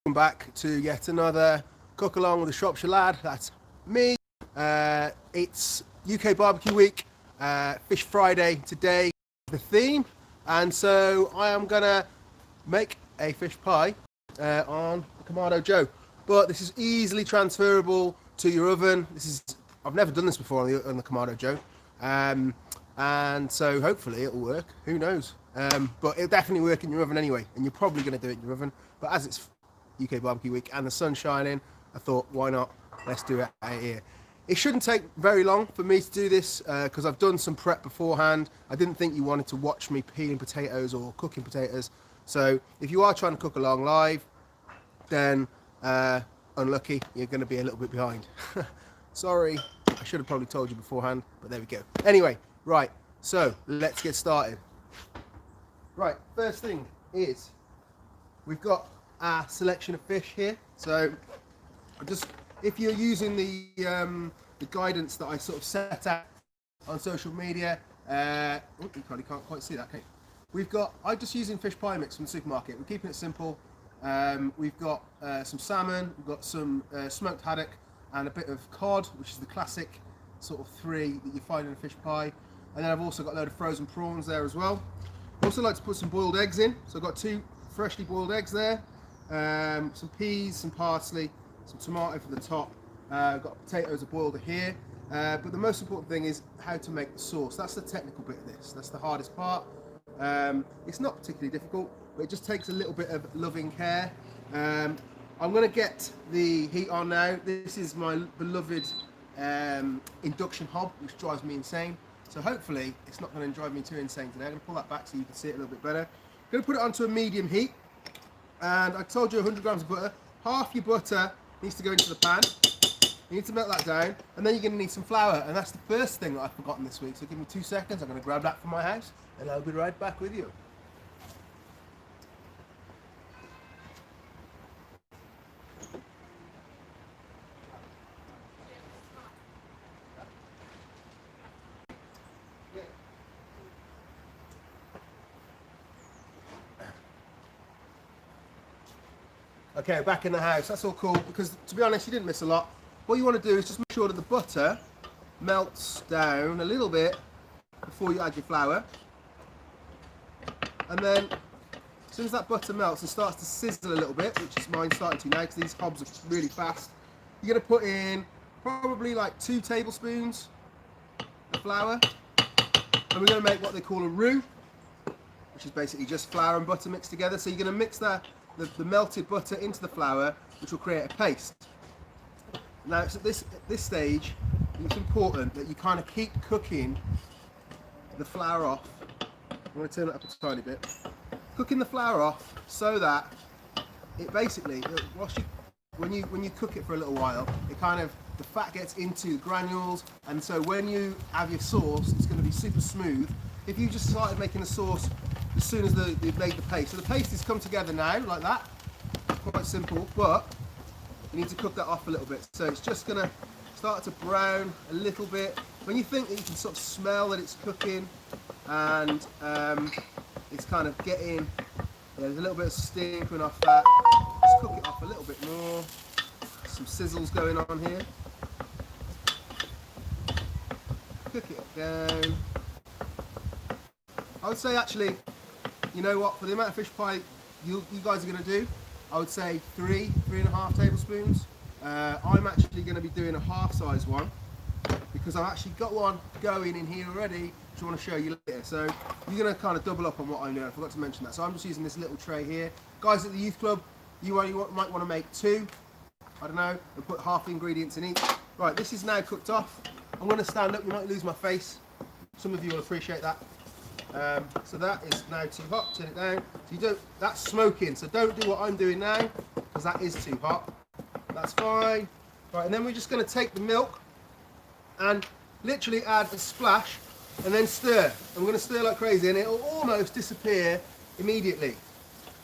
welcome back to yet another cook along with the Shropshire lad. That's me. It's UK barbecue week, Fish Friday today, the theme, and so I am gonna make a fish pie on the Kamado Joe. But this is easily transferable to your oven. I've never done this before on the Kamado Joe, and so hopefully it'll work. Who knows? But it'll definitely work in your oven anyway, and you're probably going to do it in your oven. But as it's UK barbecue week and the sun's shining, I thought, why not? Let's do it out here. It shouldn't take very long for me to do this because I've done some prep beforehand. I didn't think you wanted to watch me peeling potatoes or cooking potatoes. So if you are trying to cook along live, then unlucky, you're going to be a little bit behind. Sorry, I should have probably told you beforehand, but there we go. Anyway, right, so let's get started. Right, first thing is we've got our selection of fish here. So if you're using the guidance that I sort of set out on social media, you probably can't quite see that, okay? I'm just using fish pie mix from the supermarket. We're keeping it simple. We've got some salmon, we've got some smoked haddock, and a bit of cod, which is the classic sort of three that you find in a fish pie. And then I've also got a load of frozen prawns there as well. I also like to put some boiled eggs in. So I've got 2 freshly boiled eggs there, some peas, some parsley, some tomato for the top. I've got potatoes are boiled here. But the most important thing is how to make the sauce. That's the technical bit of this. That's the hardest part. It's not particularly difficult, but it just takes a little bit of loving care. I'm going to get the heat on now. This is my beloved induction hob, which drives me insane. So hopefully it's not going to drive me too insane today. I'm going to pull that back so you can see it a little bit better. I'm going to put it onto a medium heat. And I told you 100 grams of butter. Half your butter needs to go into the pan. You need to melt that down. And then you're going to need some flour. And that's the first thing that I've forgotten this week. So give me 2 seconds. I'm going to grab that from my house. And I'll be right back with you. Okay, back in the house. That's all cool because, to be honest, you didn't miss a lot. What you want to do is just make sure that the butter melts down a little bit before you add your flour. And then, as soon as that butter melts and starts to sizzle a little bit, which is mine starting to now because these hobs are really fast, you're going to put in probably like 2 tablespoons of flour. And we're going to make what they call a roux, which is basically just flour and butter mixed together. So you're going to mix the melted butter into the flour, which will create a paste. Now, it's at this stage, it's important that you kind of keep cooking the flour off. I'm going to turn it up a tiny bit. Cooking the flour off so that it basically, when you cook it for a little while, the fat gets into the granules, and so when you have your sauce, it's going to be super smooth. If you just started making a sauce as soon as you've made the paste. So the paste has come together now, like that. Quite simple, but you need to cook that off a little bit. So it's just going to start to brown a little bit. When you think that you can sort of smell that it's cooking and it's kind of getting, there's a little bit of steam coming off that, just cook it off a little bit more. Some sizzles going on here. Cook it down. I would say actually, you know what, for the amount of fish pie you guys are going to do, I would say 3.5 tablespoons. I'm actually going to be doing a half size one because I've actually got one going in here already, which I want to show you later. So you're going to kind of double up on what I'm doing. I forgot to mention that. So I'm just using this little tray here. Guys at the youth club, you might want to make 2, I don't know, and put half the ingredients in each. Right, this is now cooked off. I'm going to stand up, you might lose my face. Some of you will appreciate that. So that is now too hot, turn it down. So that's smoking, so don't do what I'm doing now, because that is too hot. That's fine. Right, and then we're just going to take the milk and literally add a splash and then stir. And we're going to stir like crazy and it'll almost disappear immediately.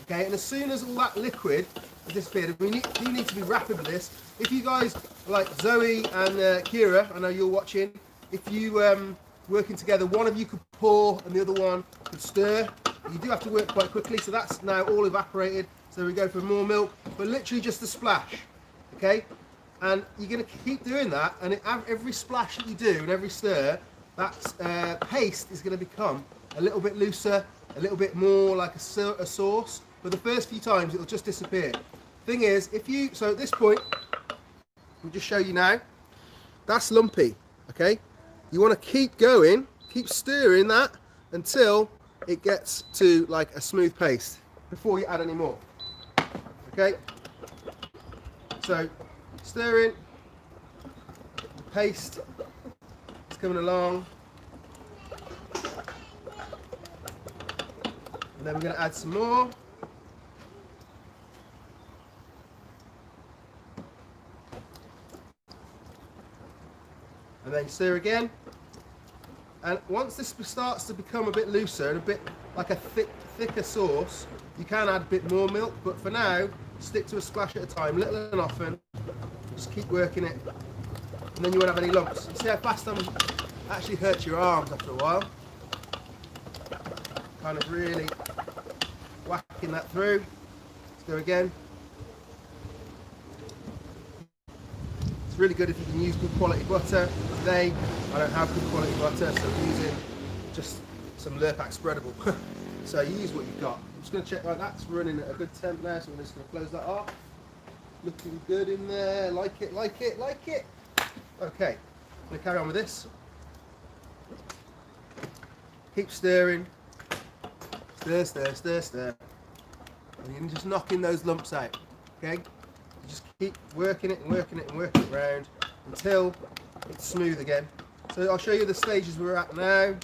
Okay, and as soon as all that liquid has disappeared, you need to be rapid with this. If you guys, like Zoe and Kira, I know you're watching, if you working together, one of you could pour and the other one could stir. You do have to work quite quickly, so that's now all evaporated. So we go for more milk. but literally just a splash, okay? And you're going to keep doing that, and every splash that you do and every stir, that paste is going to become a little bit looser, a little bit more like a sauce. But the first few times it'll just disappear. Thing is, so at this point, I'll just show you now, that's lumpy, okay? You want to keep going, keep stirring that until it gets to like a smooth paste before you add any more, okay? So stirring, the paste is coming along, and then we're going to add some more. And then stir again. And once this starts to become a bit looser and a bit like a thicker sauce, you can add a bit more milk, but for now, stick to a splash at a time, little and often. Just keep working it, and then you won't have any lumps. You see how fast I'm actually hurts your arms after a while. Kind of really whacking that through. Let's go again. It's really good if you can use good quality butter. Today, I don't have good quality butter, so I'm using just some Lurpak spreadable. So you use what you've got. I'm just going to check, right, that's running at a good temp there, so I'm just going to close that off. Looking good in there, like it, like it, like it. Okay, I'm going to carry on with this. Keep stirring. Stir, stir, stir, stir. And you're just knocking those lumps out, okay? You just keep working it and working it and working it around until it's smooth again. So I'll show you the stages we're at now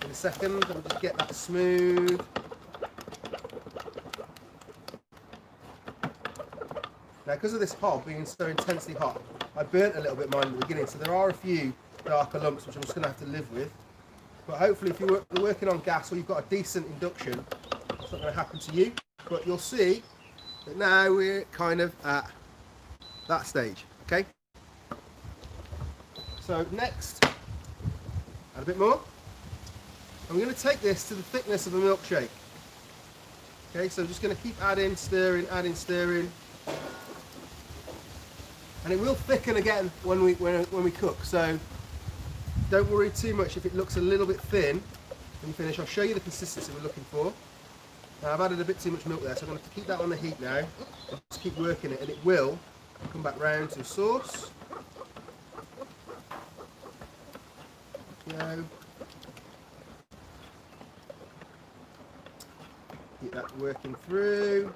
in a second. I'll just get that smooth. Now, because of this hob being so intensely hot, I burnt a little bit mine at the beginning, so there are a few darker lumps which I'm just going to have to live with. But hopefully if you're working on gas or you've got a decent induction, it's not going to happen to you. But you'll see that now we're kind of at that stage, okay? So next, add a bit more. And we're going to take this to the thickness of a milkshake. Okay, so I'm just going to keep adding, stirring, and it will thicken again when we cook. So don't worry too much if it looks a little bit thin when you finish. I'll show you the consistency we're looking for. Now I've added a bit too much milk there, so I'm going to keep that on the heat now. Just keep working it, and it will come back round to sauce. Go. Keep that working through.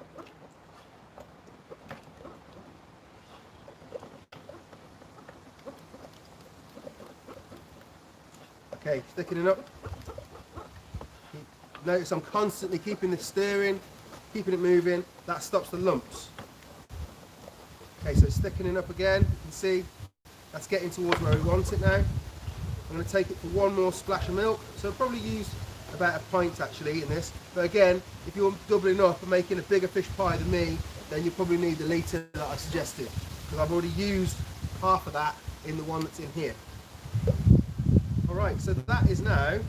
Okay, thickening up. Notice I'm constantly keeping this stirring, keeping it moving. That stops the lumps. Okay, so it's thickening up again. You can see that's getting towards where we want it now. I'm going to take it for one more splash of milk. So I'll probably use about a pint actually in this. But again, if you're doubling up and making a bigger fish pie than me, then you probably need the litre that I suggested, because I've already used half of that in the one that's in here. All right, so that is now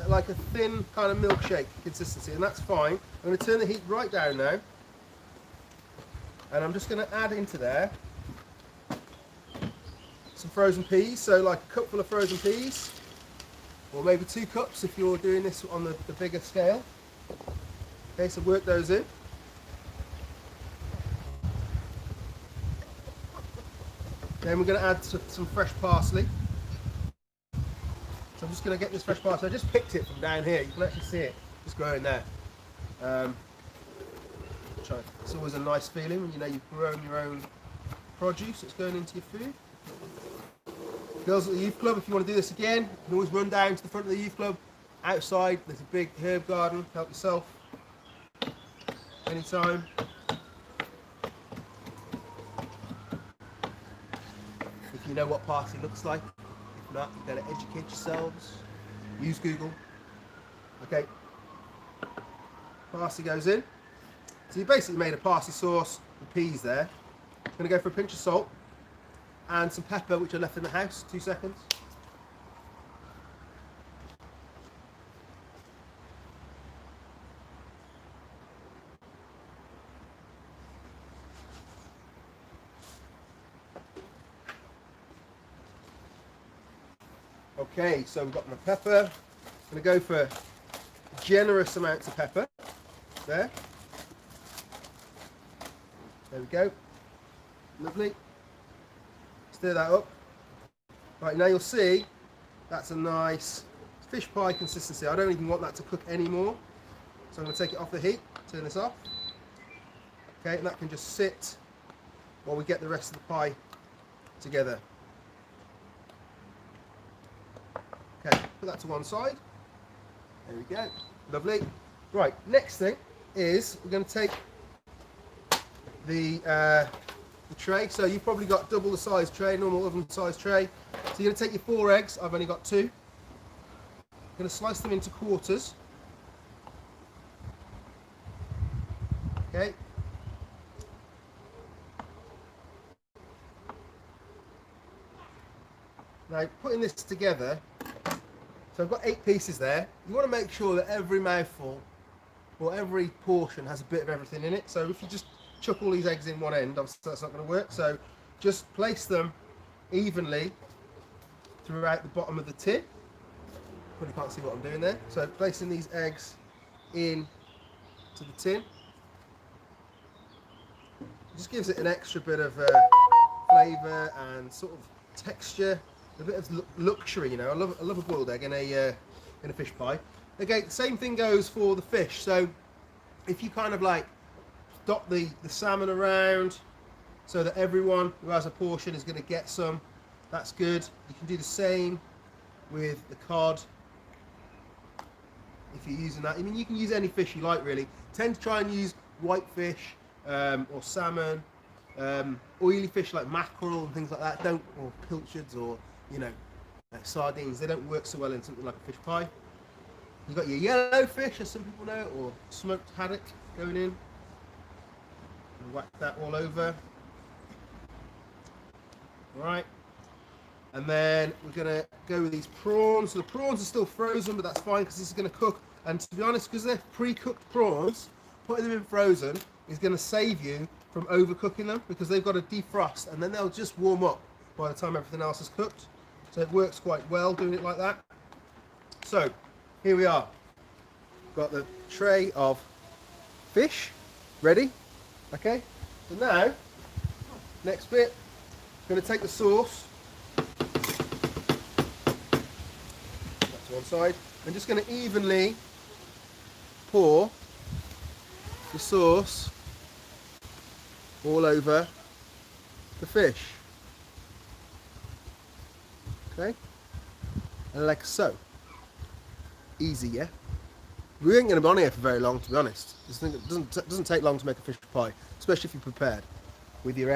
like a thin kind of milkshake consistency, and that's fine. I'm going to turn the heat right down now, and I'm just going to add into there some frozen peas, so like a cupful of frozen peas, or maybe 2 cups if you're doing this on the bigger scale. Okay, so work those in. Then we're going to add some fresh parsley. So I'm just going to get this fresh parsley. I just picked it from down here. You can actually see it just growing there. It's always a nice feeling when you know you've grown your own produce that's going into your food. Girls at the youth club, if you want to do this again, you can always run down to the front of the youth club. Outside, there's a big herb garden. Help yourself anytime. If you know what parsley looks like. If not, you better educate yourselves. Use Google. Okay. Parsley goes in. So you basically made a parsley sauce with peas there. I'm going to go for a pinch of salt and some pepper, which I left in the house. 2 seconds. Okay, so we've got my pepper. I'm going to go for generous amounts of pepper. There. There we go. Lovely. Stir that up. Right, now you'll see that's a nice fish pie consistency. I don't even want that to cook anymore. So I'm going to take it off the heat, turn this off. Okay, and that can just sit while we get the rest of the pie together. Okay, put that to one side. There we go. Lovely. Right, next thing is we're going to take the tray. So you've probably got double the size tray, normal oven size tray. So you're going to take your 4 eggs. I've only got 2. I'm going to slice them into quarters. Okay. Now putting this together, so I've got 8 pieces there. You want to make sure that every mouthful or every portion has a bit of everything in it. So if you just chuck all these eggs in one end, obviously that's not going to work. So just place them evenly throughout the bottom of the tin. Probably can't see what I'm doing there. So placing these eggs in to the tin just gives it an extra bit of flavour and sort of texture, a bit of luxury. You know, I love a boiled egg in a fish pie. Again, same thing goes for the fish. So if you kind of like dot the salmon around so that everyone who has a portion is going to get some, that's good. You can do the same with the cod if you're using that. I mean, you can use any fish you like really. Tend to try and use whitefish or salmon, oily fish like mackerel and things like that. Don't, or pilchards, or you know, sardines. They don't work so well in something like a fish pie. You've got your yellow fish, as some people know, or smoked haddock going in. And whack that all over. All right. And then we're going to go with these prawns. So the prawns are still frozen, but that's fine because this is going to cook. And to be honest, because they're pre-cooked prawns, putting them in frozen is going to save you from overcooking them, because they've got to defrost and then they'll just warm up by the time everything else is cooked. So it works quite well doing it like that. So here we are. Got the tray of fish ready. Okay. So now, next bit, I'm going to take the sauce. That's one side. I'm just going to evenly pour the sauce all over the fish. Okay, and like so. Easy, yeah? We ain't going to be on here for very long, to be honest. It doesn't take long to make a fish pie, especially if you're prepared with your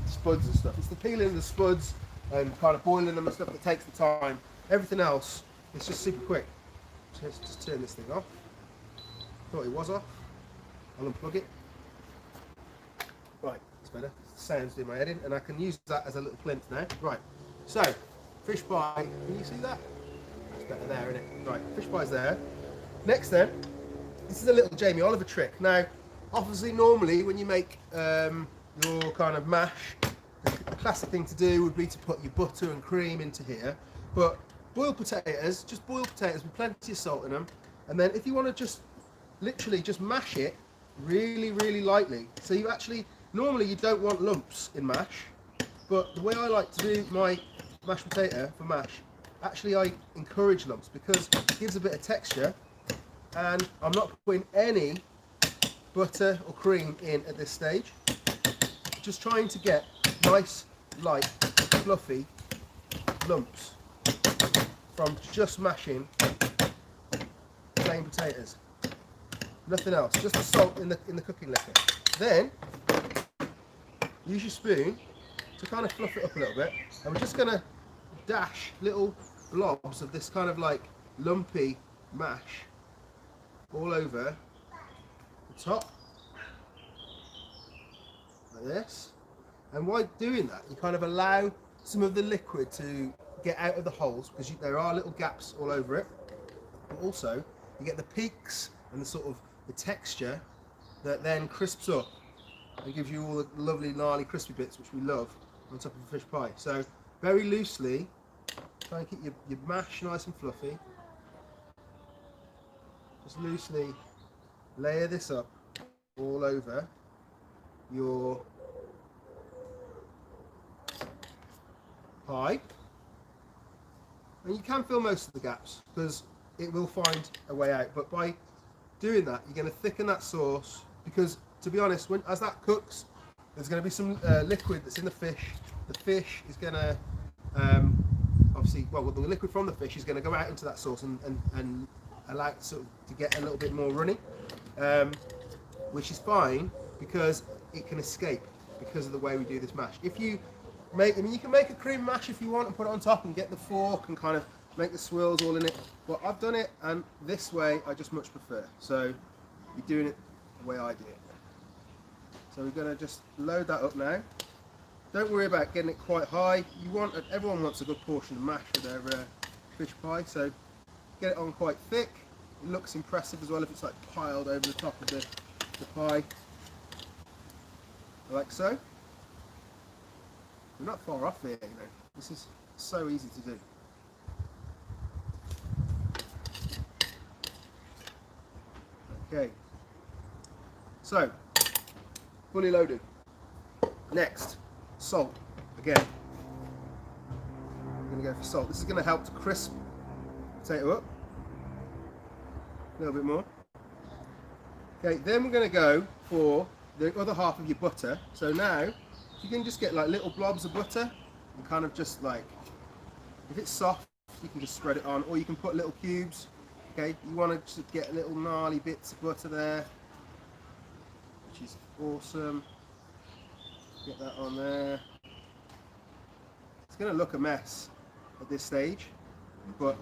spuds and stuff. It's the peeling of the spuds and kind of boiling them and stuff that takes the time. Everything else is just super quick. So let's just turn this thing off. Thought it was off. I'll unplug it. Right, it's better. The sound's doing my head in, and I can use that as a little plinth now. Right, so fish pie. Can you see that? It's better there, isn't it? Right, fish pie's there. Next then, this is a little Jamie Oliver trick. Now, obviously, normally when you make your kind of mash, the classic thing to do would be to put your butter and cream into here. But boiled potatoes, just boiled potatoes with plenty of salt in them, and then if you want to just literally just mash it really, really lightly. So you actually, normally you don't want lumps in mash, but the way I like to do my mashed potato for mash, actually I encourage lumps because it gives a bit of texture, and I'm not putting any butter or cream in at this stage. Just trying to get nice, light, fluffy lumps from just mashing plain potatoes. Nothing else, just the salt in the cooking liquor. Then use your spoon to kind of fluff it up a little bit, and we're just going to dash little blobs of this kind of like lumpy mash all over the top like this. And while doing that, you kind of allow some of the liquid to get out of the holes, because there are little gaps all over it, but also you get the peaks and the sort of the texture that then crisps up and gives you all the lovely gnarly crispy bits which we love on top of a fish pie. So very loosely Try and keep your mash nice and fluffy. Just loosely layer this up all over your pie. And you can fill most of the gaps because it will find a way out, but by doing that you're going to thicken that sauce, because to be honest, as that cooks, there's going to be some liquid that's in the fish. The fish is going to obviously, well, the liquid from the fish is going to go out into that sauce and allow it sort of to get a little bit more runny, which is fine because it can escape because of the way we do this mash. If you make, I mean, you can make a cream mash if you want and put it on top and get the fork and kind of make the swirls all in it, but I've done it and this way I just much prefer. So you're doing it the way I do it. So we're going to just load that up now. Don't worry about getting it quite high. Everyone wants a good portion of mash for their fish pie, so get it on quite thick. It looks impressive as well if it's like piled over the top of the pie, like so. We're not far off here, you know. This is so easy to do. Okay, so fully loaded. Next, salt. Again, I'm going to go for salt. This is going to help to crisp the potato up a little bit more. Okay, then we're going to go for the other half of your butter. So now you can just get like little blobs of butter and kind of just like, if it's soft, you can just spread it on, or you can put little cubes. Okay, you want to just get little gnarly bits of butter there, which is awesome. Get that on there. It's going to look a mess at this stage, but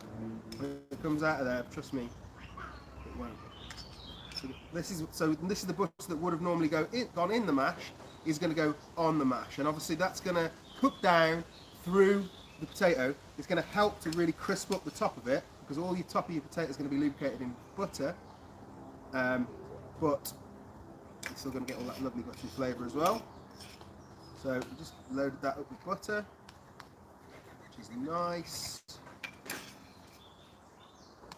when it comes out of there, trust me, it won't. This is the butter that would have normally gone in the mash, is going to go on the mash, and obviously that's going to cook down through the potato. It's going to help to really crisp up the top of it, because all your top of your potato is going to be lubricated in butter, but you're still going to get all that lovely buttery flavour as well. So we just loaded that up with butter, which is nice.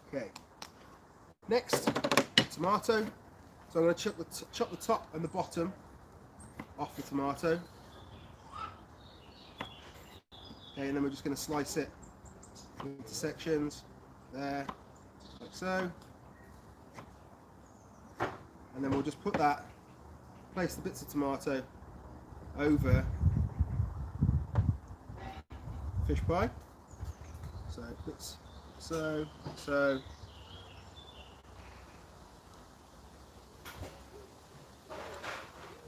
Okay, next, tomato. So I'm going to chop the top and the bottom off the tomato. Okay, and then we're just going to slice it into sections there, like so. And then we'll just place the bits of tomato over fish pie. So bits, so.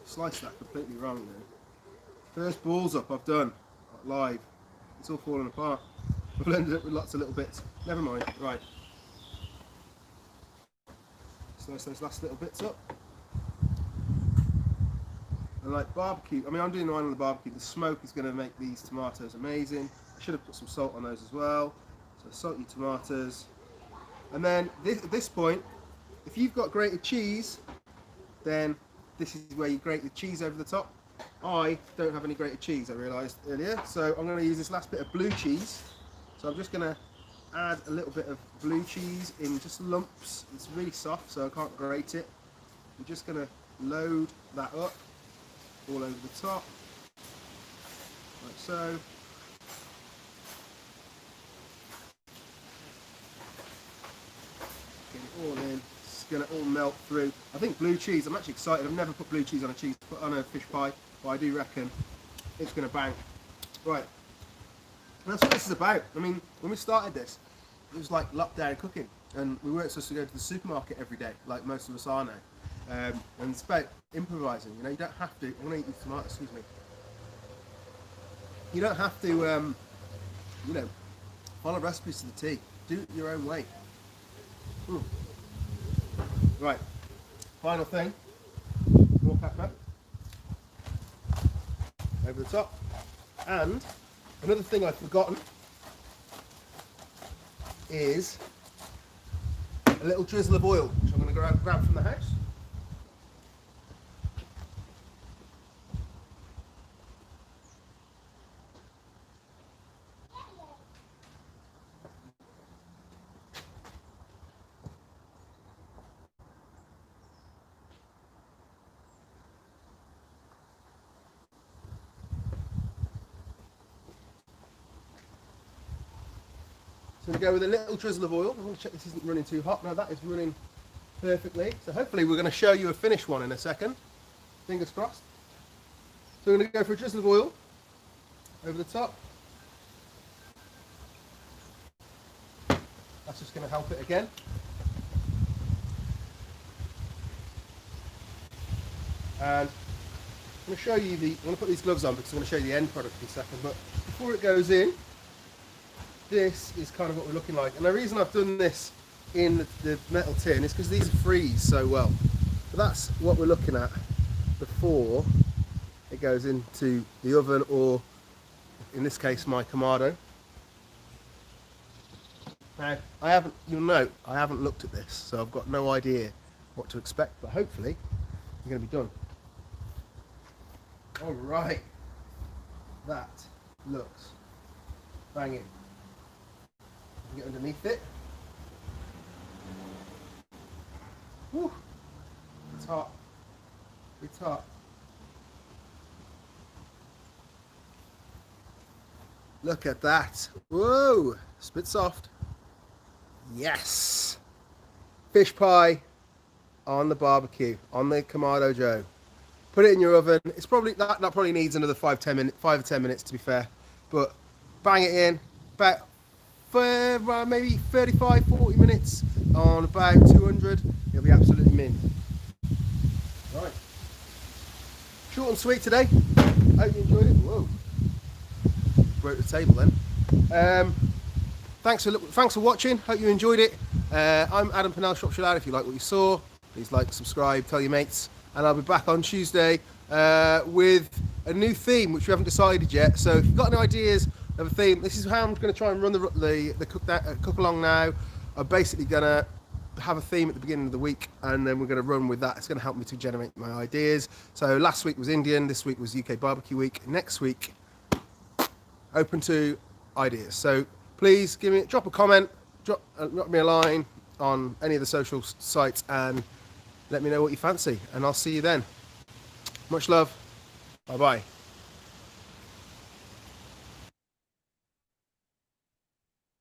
Slice that completely wrong there. First balls up I've done live. It's all falling apart. I've blended it with lots of little bits. Never mind. Right. Slice those last little bits up. And like barbecue, I mean, I'm doing mine on the barbecue. The smoke is going to make these tomatoes amazing. I should have put some salt on those as well. So salt your tomatoes. And then at this point, if you've got grated cheese, then this is where you grate the cheese over the top. I don't have any grated cheese, I realised earlier, so I'm going to use this last bit of blue cheese. So I'm just going to add a little bit of blue cheese in just lumps. It's really soft, so I can't grate it. I'm just going to load that up all over the top, like so. Get it all in. It's going to all melt through. I think blue cheese, I'm actually excited. I've never put blue cheese on a fish pie, but I do reckon it's going to bang. Right, and that's what this is about. I mean, when we started this, it was like lockdown cooking, and we weren't supposed to go to the supermarket every day like most of us are now. And it's about improvising. You know, you don't have to. I'm going to eat these tomatoes. Excuse me. You don't have to, you know, follow recipes to the T. Do it your own way. Right, final thing, more pepper over the top, and another thing I've forgotten is a little drizzle of oil, which I'm going to grab from the house. So I'm going to go with a little drizzle of oil. I'm going to check this isn't running too hot. No, that is running perfectly. So hopefully we're going to show you a finished one in a second. Fingers crossed. So we're going to go for a drizzle of oil over the top. That's just going to help it again. And I'm going to show you I'm going to put these gloves on because I'm going to show you the end product in a second. But before it goes in, this is kind of what we're looking like. And the reason I've done this in the metal tin is because these freeze so well. But that's what we're looking at before it goes into the oven, or in this case my Kamado. Now, you'll note, I haven't looked at this, so I've got no idea what to expect, but hopefully you're going to be done. All right, that looks banging. Get underneath it. Woo. It's hot. It's hot. Look at that. Whoa, it's a bit soft. Yes. Fish pie on the barbecue, on the Kamado Joe. Put it in your oven. It's probably that probably needs another 5 or 10 minutes to be fair. But bang it in about for maybe 35-40 minutes on about 200. It'll be absolutely mint. Right. Short and sweet today. Hope you enjoyed it. Whoa. Broke the table then. Thanks for watching. Hope you enjoyed it. I'm Adam Pennell, Shropshire Lad. If you like what you saw, please like, subscribe, tell your mates, and I'll be back on Tuesday with a new theme which we haven't decided yet. So if you've got any ideas of a theme, this is how I'm going to try and run the cook along now. I'm basically going to have a theme at the beginning of the week, and then we're going to run with that. It's going to help me to generate my ideas. So last week was Indian, this week was UK barbecue week. Next week, open to ideas. So please drop a comment, drop me a line on any of the social sites, and let me know what you fancy. And I'll see you then. Much love. Bye bye.